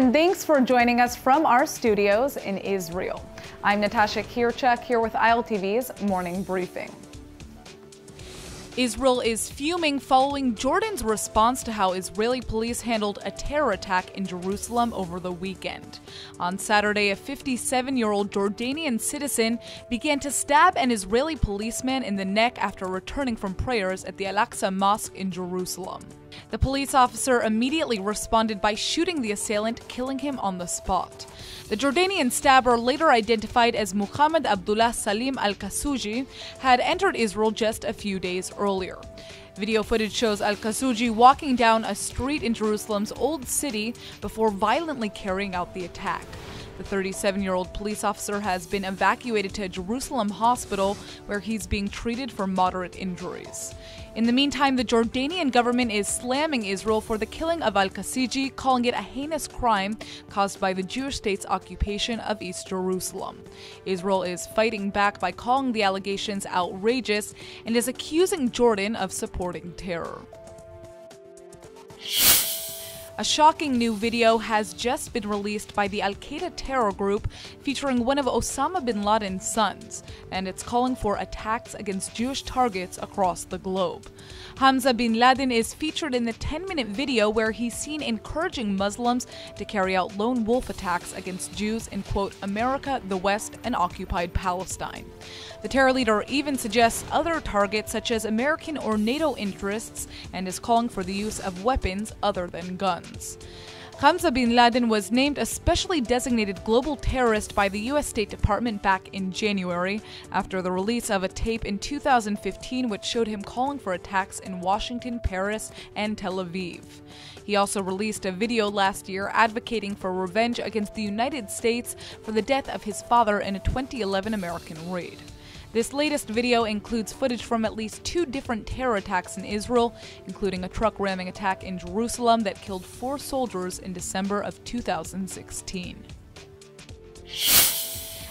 and thanks for joining us from our studios in Israel. I'm Natasha Kirchak here with ILTV's Morning Briefing. Israel is fuming following Jordan's response to how Israeli police handled a terror attack in Jerusalem over the weekend. On Saturday, a 57-year-old Jordanian citizen began to stab an Israeli policeman in the neck after returning from prayers at the Al-Aqsa Mosque in Jerusalem. The police officer immediately responded by shooting the assailant, killing him on the spot. The Jordanian stabber, later identified as Muhammad Abdullah Salim al-Kasouji, had entered Israel just a few days earlier. Video footage shows al-Kasouji walking down a street in Jerusalem's Old City before violently carrying out the attack. The 37-year-old police officer has been evacuated to a Jerusalem hospital where he's being treated for moderate injuries. In the meantime, the Jordanian government is slamming Israel for the killing of al-Kasouji, calling it a heinous crime caused by the Jewish state's occupation of East Jerusalem. Israel is fighting back by calling the allegations outrageous and is accusing Jordan of supporting terror. A shocking new video has just been released by the Al-Qaeda terror group featuring one of Osama Bin Laden's sons, and it's calling for attacks against Jewish targets across the globe. Hamza bin Laden is featured in the 10-minute video where he's seen encouraging Muslims to carry out lone wolf attacks against Jews in, quote, America, the West, and occupied Palestine. The terror leader even suggests other targets such as American or NATO interests and is calling for the use of weapons other than guns. Hamza bin Laden was named a specially designated global terrorist by the U.S. State Department back in January after the release of a tape in 2015 which showed him calling for attacks in Washington, Paris, and Tel Aviv. He also released a video last year advocating for revenge against the United States for the death of his father in a 2011 American raid. This latest video includes footage from at least 2 different terror attacks in Israel, including a truck ramming attack in Jerusalem that killed 4 soldiers in December of 2016.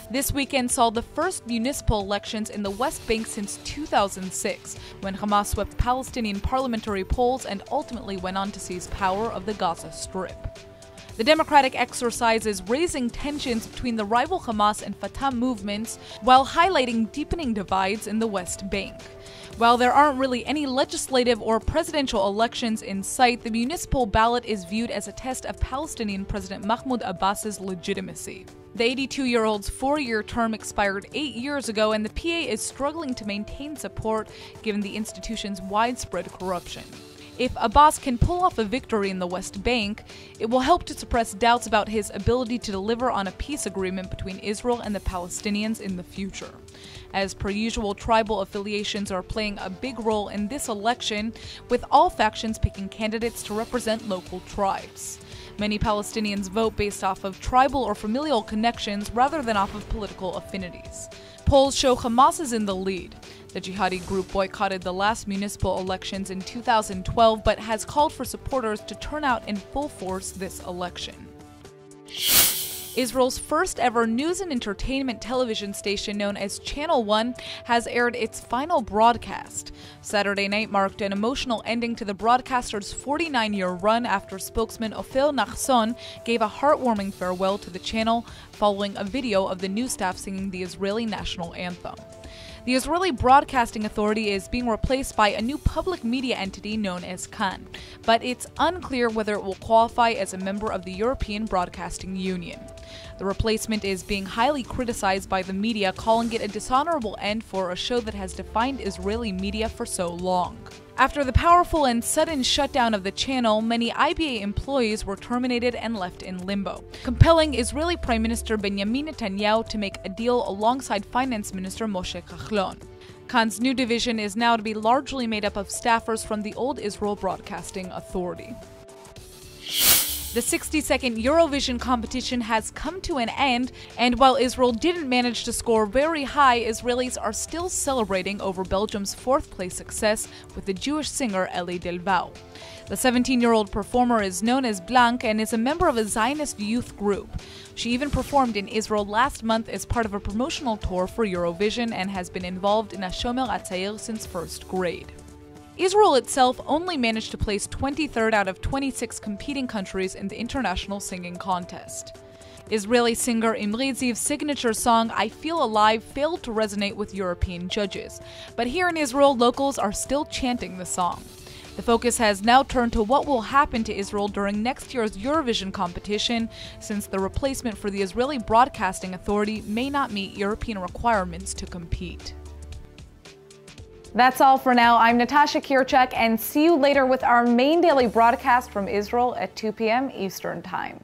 This weekend saw the first municipal elections in the West Bank since 2006, when Hamas swept Palestinian parliamentary polls and ultimately went on to seize power of the Gaza Strip. The democratic exercise is raising tensions between the rival Hamas and Fatah movements while highlighting deepening divides in the West Bank. While there aren't really any legislative or presidential elections in sight, the municipal ballot is viewed as a test of Palestinian President Mahmoud Abbas's legitimacy. The 82-year-old's 4-year term expired 8 years ago, and the PA is struggling to maintain support given the institution's widespread corruption. If Abbas can pull off a victory in the West Bank, it will help to suppress doubts about his ability to deliver on a peace agreement between Israel and the Palestinians in the future. As per usual, tribal affiliations are playing a big role in this election, with all factions picking candidates to represent local tribes. Many Palestinians vote based off of tribal or familial connections rather than off of political affinities. Polls show Hamas is in the lead. The jihadi group boycotted the last municipal elections in 2012 but has called for supporters to turn out in full force this election. Israel's first ever news and entertainment television station known as Channel 1 has aired its final broadcast. Saturday night marked an emotional ending to the broadcaster's 49-year run after spokesman Ofer Nachson gave a heartwarming farewell to the channel following a video of the news staff singing the Israeli national anthem. The Israeli Broadcasting Authority is being replaced by a new public media entity known as Kan, but it's unclear whether it will qualify as a member of the European Broadcasting Union. The replacement is being highly criticized by the media, calling it a dishonorable end for a show that has defined Israeli media for so long. After the powerful and sudden shutdown of the channel, many IBA employees were terminated and left in limbo, compelling Israeli Prime Minister Benjamin Netanyahu to make a deal alongside Finance Minister Moshe Kahlon. Kan's new division is now to be largely made up of staffers from the old Israel Broadcasting Authority. The 60-second Eurovision competition has come to an end, and while Israel didn't manage to score very high, Israelis are still celebrating over Belgium's 4th-place success with the Jewish singer Elie Delvaux. The 17-year-old performer is known as Blanc and is a member of a Zionist youth group. She even performed in Israel last month as part of a promotional tour for Eurovision and has been involved in a Shomer Atzair since 1st grade. Israel itself only managed to place 23rd out of 26 competing countries in the international singing contest. Israeli singer Imri Ziv's signature song, I Feel Alive, failed to resonate with European judges. But here in Israel, locals are still chanting the song. The focus has now turned to what will happen to Israel during next year's Eurovision competition, since the replacement for the Israeli Broadcasting Authority may not meet European requirements to compete. That's all for now. I'm Natasha Kirchek, and see you later with our main daily broadcast from Israel at 2 p.m. Eastern Time.